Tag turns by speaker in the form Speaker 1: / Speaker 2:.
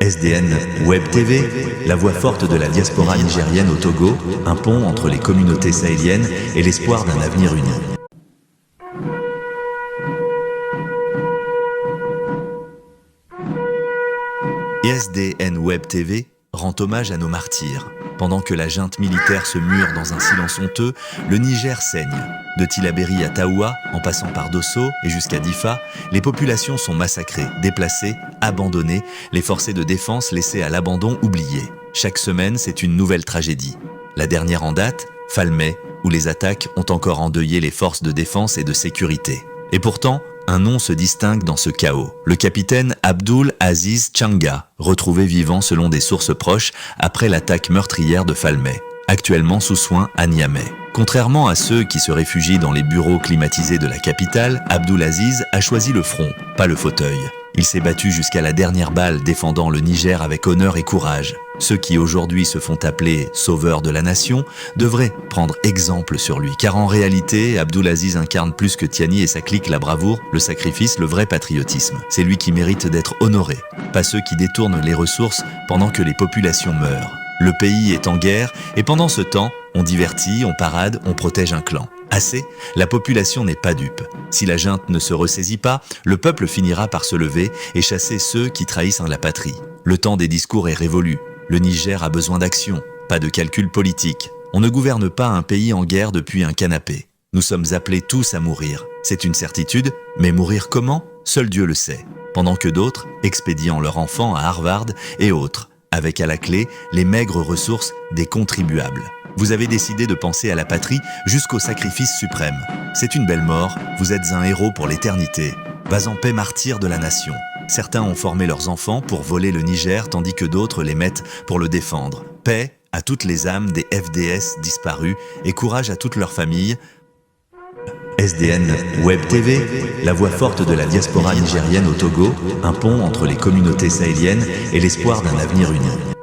Speaker 1: SDN Web TV, la voix forte de la diaspora nigérienne au Togo, un pont entre les communautés sahéliennes et l'espoir d'un avenir uni. SDN Web TV rend hommage à nos martyrs. Pendant que la junte militaire se mure dans un silence honteux, le Niger saigne. De Tillabéri à Taoua, en passant par Dosso et jusqu'à Difa, les populations sont massacrées, déplacées, abandonnées, les forcés de défense laissés à l'abandon oubliés. Chaque semaine, c'est une nouvelle tragédie. La dernière en date, Falmey, où les attaques ont encore endeuillé les forces de défense et de sécurité. Et pourtant, un nom se distingue dans ce chaos. Le capitaine Abdul Aziz Changa, retrouvé vivant selon des sources proches après l'attaque meurtrière de Falmey, actuellement sous soins à Niamey. Contrairement à ceux qui se réfugient dans les bureaux climatisés de la capitale, Abdul Aziz a choisi le front, pas le fauteuil. Il s'est battu jusqu'à la dernière balle, défendant le Niger avec honneur et courage. Ceux qui aujourd'hui se font appeler sauveurs de la nation devraient prendre exemple sur lui, car en réalité, Abdul Aziz incarne plus que Tiani et sa clique la bravoure, le sacrifice, le vrai patriotisme. C'est lui qui mérite d'être honoré, pas ceux qui détournent les ressources pendant que les populations meurent. Le pays est en guerre et pendant ce temps, on divertit, on parade, on protège un clan. Assez, la population n'est pas dupe. Si la junte ne se ressaisit pas, le peuple finira par se lever et chasser ceux qui trahissent la patrie. Le temps des discours est révolu. Le Niger a besoin d'action, pas de calcul politique. On ne gouverne pas un pays en guerre depuis un canapé. Nous sommes appelés tous à mourir. C'est une certitude, mais mourir comment? Seul Dieu le sait. Pendant que d'autres, expédiant leurs enfants à Harvard et autres, avec à la clé les maigres ressources des contribuables. Vous avez décidé de penser à la patrie jusqu'au sacrifice suprême. C'est une belle mort, vous êtes un héros pour l'éternité. Vas en paix, martyr de la nation. Certains ont formé leurs enfants pour voler le Niger, tandis que d'autres les mettent pour le défendre. Paix à toutes les âmes des FDS disparus et courage à toutes leurs familles. SDN Web TV, la voix forte de la diaspora nigérienne au Togo, un pont entre les communautés sahéliennes et l'espoir d'un avenir uni.